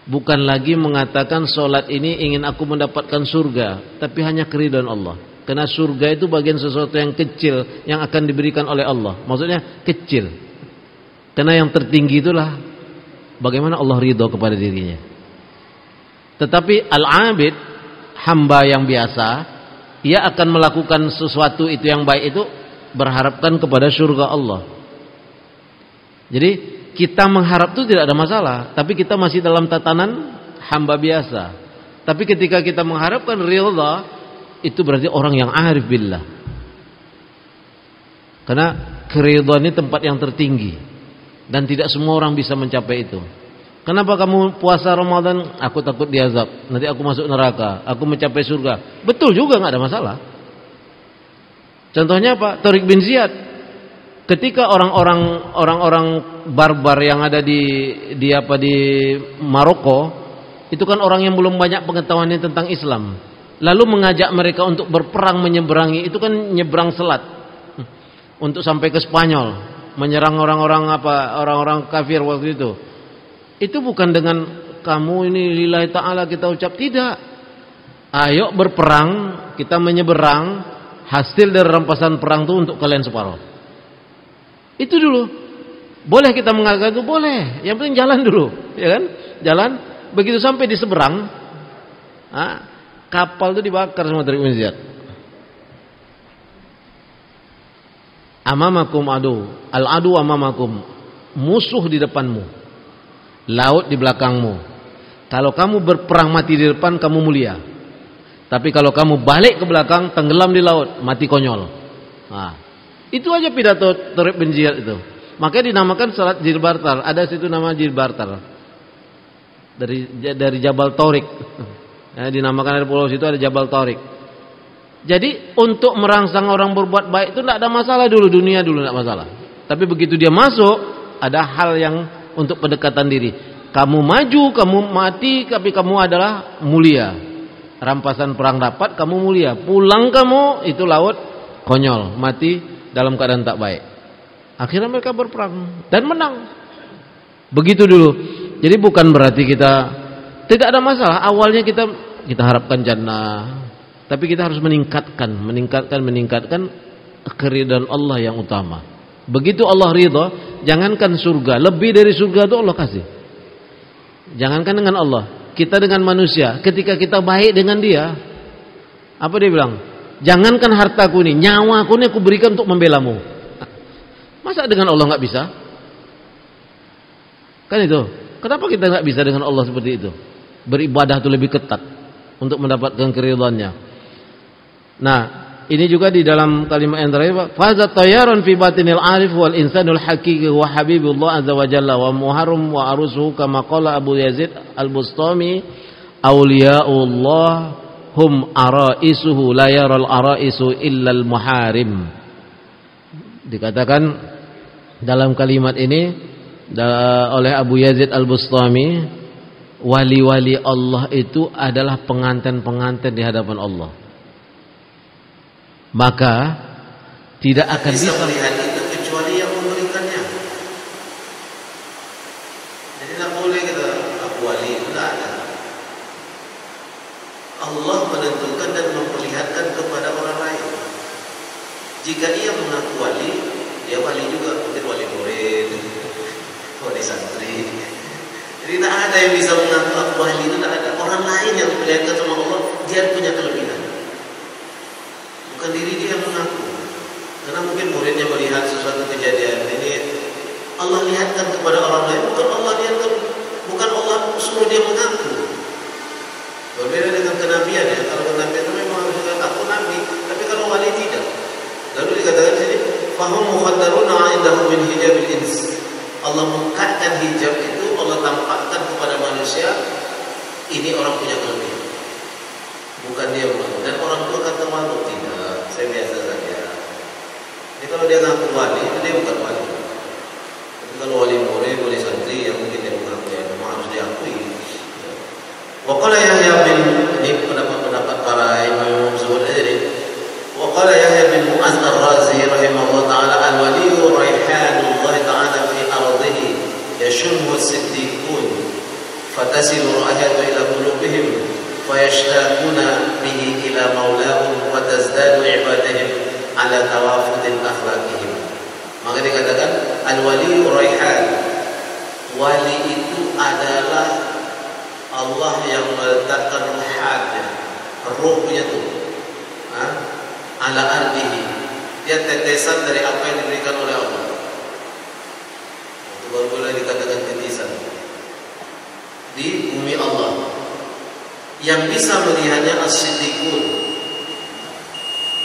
bukan lagi mengatakan solat ini ingin aku mendapatkan surga, tapi hanya keridhaan Allah. Karena surga itu bagian sesuatu yang kecil yang akan diberikan oleh Allah. Maksudnya kecil. Karena yang tertinggi itulah bagaimana Allah ridho kepada dirinya. Tetapi al-abid, hamba yang biasa, ia akan melakukan sesuatu itu yang baik itu berharapkan kepada surga Allah. Jadi kita mengharap itu tidak ada masalah, tapi kita masih dalam tatanan hamba biasa. Tapi ketika kita mengharapkan ridha, itu berarti orang yang arif billah. Karena keridhaan ini tempat yang tertinggi dan tidak semua orang bisa mencapai itu. Kenapa kamu puasa Ramadan? Aku takut diazab, nanti aku masuk neraka, aku mencapai surga. Betul juga, nggak ada masalah. Contohnya apa? Tariq bin Ziyad. Ketika orang-orang barbar yang ada di Maroko, itu kan orang yang belum banyak pengetahuannya tentang Islam. Lalu mengajak mereka untuk berperang menyeberangi, itu kan nyebrang selat untuk sampai ke Spanyol, menyerang orang-orang kafir waktu itu. Itu bukan dengan kamu ini lillahi ta'ala kita ucap, tidak. Ayo berperang, kita menyeberang, hasil dari rampasan perang itu untuk kalian separuh. Itu dulu. Boleh kita mengatakan itu, boleh. Yang penting jalan dulu, ya kan? Jalan. Begitu sampai di seberang, kapal itu dibakar sama Tariq bin Ziyad. Amamakum adu, al-adu amamakum, musuh di depanmu. Laut di belakangmu. Kalau kamu berperang mati di depan, kamu mulia. Tapi kalau kamu balik ke belakang, tenggelam di laut, mati konyol. Itu aja pidato Tariq bin Ziyad itu. Makanya dinamakan salat Gibraltar. Ada situ nama Gibraltar. Dari Jabal Tariq. Dinamakan ada pulau situ ada Jabal Tariq. Jadi untuk merangsang orang berbuat baik itu tidak ada masalah dulu, dunia dulu tidak masalah. Tapi begitu dia masuk, ada hal yang untuk pendekatan diri. Kamu maju, kamu mati, tapi kamu adalah mulia. Rampasan perang dapat, kamu mulia. Pulang kamu, itu laut konyol, mati dalam keadaan tak baik. Akhirnya mereka berperang dan menang. Begitu dulu. Jadi bukan berarti kita tidak ada masalah. Awalnya kita harapkan jannah, tapi kita harus meningkatkan keridhaan Allah yang utama. Begitu Allah ridha, jangankan surga, lebih dari surga itu Allah kasih. Jangankan dengan Allah, kita dengan manusia, ketika kita baik dengan dia, apa dia bilang? Jangankan hartaku ini, nyawaku ini aku berikan untuk membelamu. Masa dengan Allah nggak bisa? Kan itu. Kenapa kita nggak bisa dengan Allah seperti itu? Beribadah itu lebih ketat untuk mendapatkan keridhaannya. Nah, ini juga di dalam kalimat yang terakhir, faza tayyarun fi batinil arif wal insanul haqiqi wa habibullah azza wa jalla wa muharram wa arusuhu kama qala Abu Yazid al-Bustami, auliyaullah hum araisuhu la yaral araisu illal muharim. Dikatakan dalam kalimat ini oleh Abu Yazid Al-Bustami, wali-wali Allah itu adalah pengantin-pengantin di hadapan Allah. Maka tidak akan bisa melihat itu kecuali yang memberikannya. Jadi tidak boleh kita aku wali, tidak ada. Allah menentukan dan memperlihatkan kepada orang lain. Jika ia mengaku wali, dia wali juga, mungkin wali murid, wali santri. Jadi tidak ada yang bisa mengaku aku wali, itu tidak ada. Orang lain yang diperlihatkan sama Allah, dia punya kelebihan. Bukan diri dia yang mengaku. Karena mungkin muridnya melihat sesuatu kejadian ini, Allah lihatkan kepada orang lain, bukan Allah lihatkan, bukan Allah suruh dia mengaku. Berbeda dengan kenabian ya. Kalau kenabian itu memang harus dikatakan aku nabi, tapi kalau wali tidak. Lalu dikatakan sini, fahum mukhaddaruna 'indahu min hijabil ins. Allah mengangkatkan hijab itu, Allah tampakkan kepada manusia, ini orang punya kelebihan. Bukan dia malu. Dan orang tua kata malu, tidak, saya biasa saja. Jadi kalau dia ngaku wali, itu dia bukan wali. Tapi kalau wali murid, wali santri, yang mungkin dia mengaku ya, memang harus diakui. Waqala Yahya bin, ini pendapat para imam sebut aja nih. Waqala Yahya bin Mu'az Ar-Razi rahimahullah ta'ala, al-waliyu raihanullah ta'ala fi ardihi yashummu as-siddiqun fatasilu ra'ayatu ila qulubihim fayashtaquna bihi ila maulahum wa tazdadu ibadahum ala tawafudil akhlaqihim. Maka dikatakan al-waliyu raihan, wali itu adalah Allah yang meletakkan ruhnya, ruhnya itu ala ardihi, dia tetesan dari apa yang diberikan oleh Allah. Itu baru boleh dikatakan titisan di bumi Allah. Yang bisa melihatnya as-siddiqun,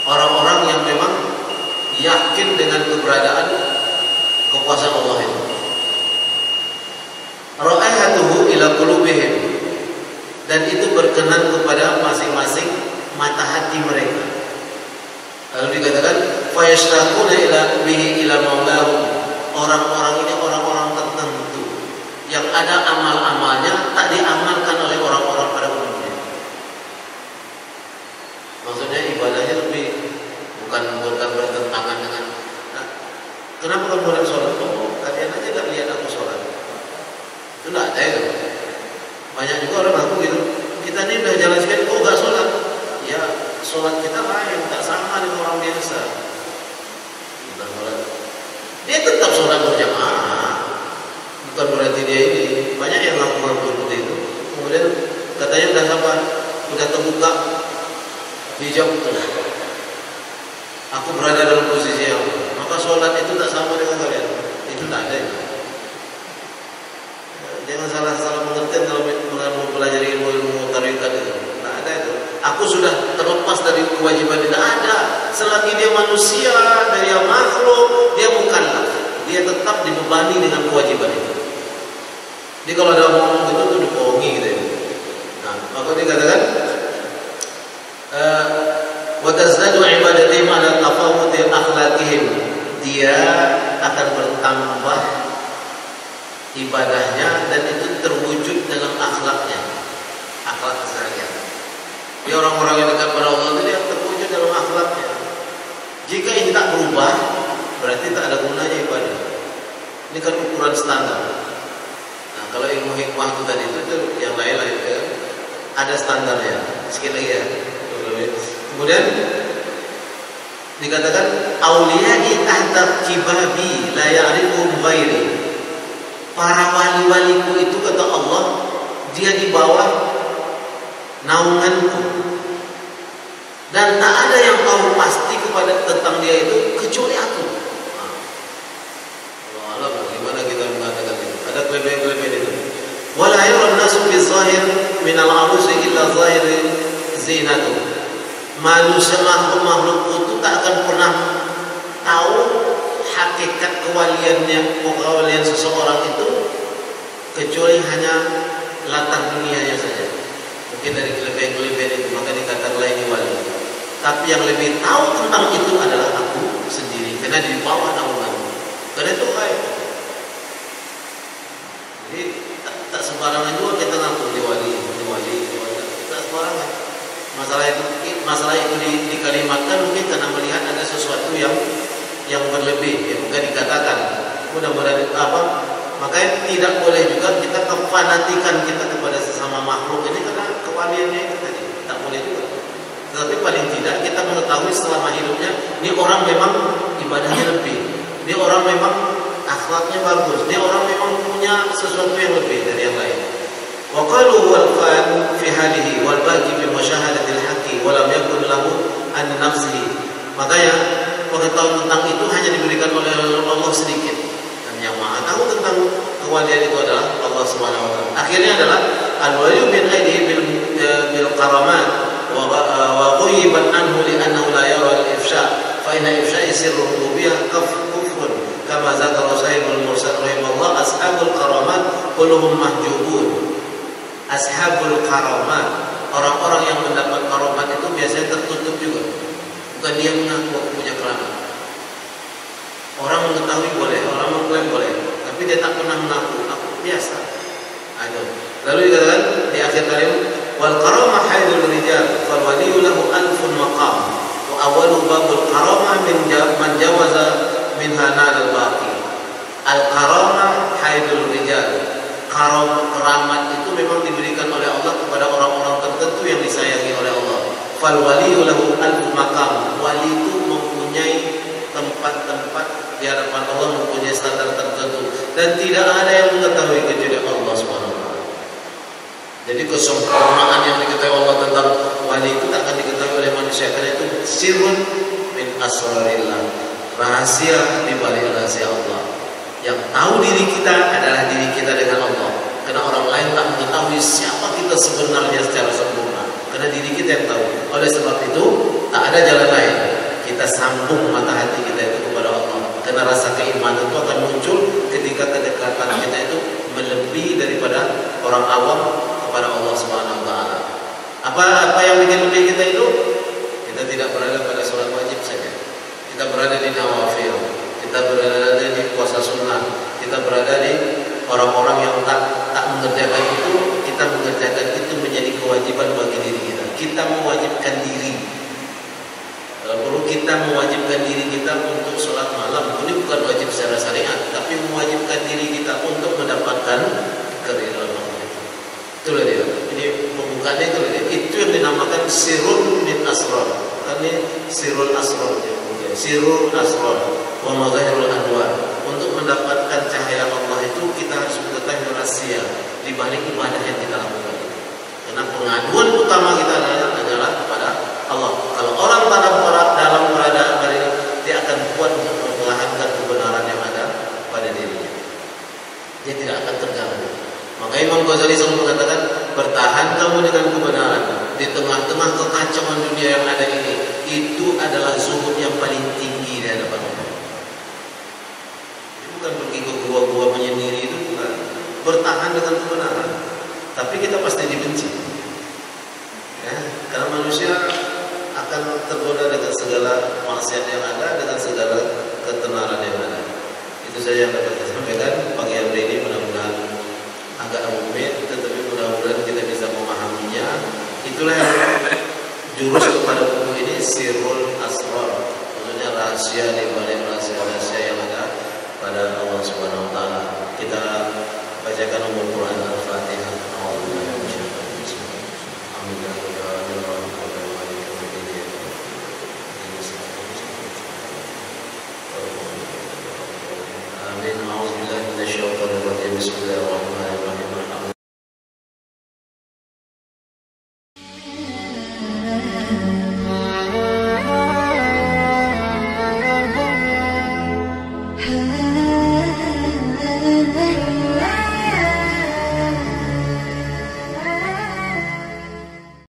orang-orang yang memang yakin dengan keberadaan kekuasaan Allah itu. Ra'ayatuhu ila qulubihim, dan itu berkenan kepada masing-masing mata hati mereka. Lalu dikatakan fayashtaquna ila bihi ila maulahum, orang-orang ini orang-orang tertentu yang ada amal-amalnya tak diamalkan oleh orang-orang pada umumnya. Maksudnya ibadahnya lebih bukan bertentangan dengan kenapa kamu tidak sholat? Oh, kalian aja tidak lihat aku sholat. Itu tidak ada itu. Banyak juga orang ngaku gitu. Kita ini udah jalan sekali, kok nggak sholat? Ya, sholat kita lain, tak sama dengan orang biasa. Kita sholat, dia tetap sholat berjamaah. Bukan berarti dia ini. Banyak yang ngaku-ngaku seperti itu. Kemudian katanya udah apa? Udah terbuka hijab sudah. Aku berada dalam posisi yang maka sholat itu tak sama dengan kalian. Itu tak ada itu. Jangan salah mengerti dalam mempelajari ilmu tarikat itu. Tidak ada itu. Aku sudah terlepas dari kewajiban, tidak ada. Selagi dia manusia, dia makhluk, dia bukanlah. Dia tetap dibebani dengan kewajiban itu. Jadi kalau ada ngomong gitu tuh dibohongi gitu ya. Nah, maka dikatakan wa tazdadu ibadatihim ala tafawuti akhlaqihim. Dia akan bertambah ibadahnya dan itu terwujud dalam akhlaknya, akhlak keseharian. Dia orang-orang yang dekat pada Allah itu dia terwujud dalam akhlaknya. Jika ini tak berubah, berarti tak ada gunanya ibadah. Ini kan ukuran standar. Nah, kalau ilmu hikmah itu tadi itu yang lain-lain kan ada standarnya. Sekali lagi ya. Kemudian dikatakan auliya'i tahta kibabi la ya'rifu ghairi. Para wali-waliku itu kata Allah, dia di bawah naunganku dan tak ada yang tahu pasti kepada tentang dia itu kecuali aku. Allah, bagaimana kita mengatakan itu? Ada kelebihan-kelebihan itu. Wala yara an-nasu bi-zahir min al-'arusi illa zahir zinatu. Manusia makhluk itu tak akan pernah tahu hakikat kewalian seseorang itu kecuali hanya latar dunianya saja. mungkin dari kelebihan-kelebihan itu, maka dikatakanlah ini wali. Tapi yang lebih tahu tentang itu adalah aku sendiri, karena di bawah naungan. Karena itu baik. Jadi tak sembarangan juga kita ngaku di wali. Tak sembarangan. Masalah itu dikalimatkan mungkin karena melihat ada sesuatu yang berlebih, yang bukan dikatakan. Mudah-mudahan makanya tidak boleh juga kita kefanatikan kita kepada sesama makhluk ini karena kewaliannya itu tadi. Tak boleh juga. Tetapi paling tidak kita mengetahui selama hidupnya, ini orang memang ibadahnya lebih, ini orang memang akhlaknya bagus, ini orang memang punya sesuatu yang lebih dari yang lain. Wa qalu wal fan fi halihi wal baqi bi musyahadatil haqqi wa lam yakun lahu an nafsihi. Makanya pengetahuan tentang itu hanya diberikan oleh Allah sedikit. Dan yang Maha tahu tentang kewalian itu adalah Allah Subhanahu wa taala. Akhirnya adalah al-waliyu min aidihi bil karamat wa ghuyiban anhu li'annahu la yara al-ifsha fa inna ifsha'i sirru rububiyyah kufrun kama zakara sahibul mursal rahimahullah ashabul karamat kulluhum mahjubun. Ashabul karamat, orang-orang yang mendapat karamat itu biasanya tertutup juga, bukan dia mengaku punya keramat. Orang mengetahui boleh, orang mengklaim boleh, tapi dia tak pernah mengaku, aku biasa. Ada. Lalu dikatakan di akhir kalimat wal karamah haidul rijal fal waliyyu lahu alfun maqam wa awwalu babul karamah man jawaza minha nal baqi. Al karamah haidul rijal. Keramat itu memang diberikan oleh Allah kepada orang-orang tertentu yang disayangi oleh Allah. Fal waliyyu lahu alfun maqam. Wali itu mempunyai tempat-tempat di hadapan Allah, mempunyai standar tertentu dan tidak ada yang mengetahui kecuali Allah Subhanahu wa taala. Jadi kesempurnaan yang diketahui Allah tentang wali itu tak akan diketahui oleh manusia, karena itu sirrun min asrarillah, rahasia di balik rahasia Allah. Yang tahu diri kita adalah diri kita dengan Allah, karena orang lain tak mengetahui siapa kita sebenarnya secara sempurna, karena diri kita yang tahu. Oleh sebab itu tak ada jalan lain, kita sambung mata hati kita itu kepada Allah, karena rasa keimanan itu akan muncul ketika kedekatan kita itu melebihi daripada orang awam kepada Allah Subhanahu wa taala. Apa yang bikin lebih kita itu? Kita tidak berada pada sholat wajib saja. Kita berada di nawafil, kita berada di puasa sunnah, kita berada di orang-orang yang tak mengerjakan itu, kita mengerjakan itu menjadi kewajiban bagi diri kita. Kita mewajibkan diri. Kalau perlu kita mewajibkan diri kita untuk sholat malam. Ini bukan wajib secara syariat, tapi mewajibkan diri kita untuk mendapatkan keridhaan Allah. Itulah dia. Ini pembukaannya itu yang dinamakan sirrun min asrar. Ini sirrul asrar. Sirrul asrar wa mazahirul anwar. Untuk mendapatkan cahaya Allah itu kita harus mengetahui rahasia di balik ibadah yang kita lakukan. Karena pengaduan utama kita adalah kepada Allah. Kalau orang dalam keadaan ini, dia akan kuat untuk mempertahankan kebenaran yang ada pada dirinya. Dia tidak akan terganggu. Maka Imam Ghazali selalu mengatakan, bertahan kamu dengan kebenaran di tengah-tengah kekacauan dunia yang ada ini. Itu adalah zuhud yang paling tinggi di hadapan Allah. Bukan pergi ke gua-gua menyendiri, itu bukan. Bertahan dengan kebenaran. Tapi kita pasti dibenci. Ya, karena manusia akan tergoda dengan segala maksiat yang ada, dengan segala ketenaran yang ada. Itu saja yang dapat saya sampaikan pagi hari ini. Mudah-mudahan agak rumit, tetapi mudah-mudahan kita bisa memahaminya. Itulah yang jurus kepada buku ini, sirrul asrar, maksudnya rahasia di balik rahasia-rahasia yang ada pada Allah Subhanahu wa taala. Kita bacakan umul Quran Al-Fatihah. Amin. A'udzubillahi minasyaitonir rajim. Bismillahirrahmanirrahim.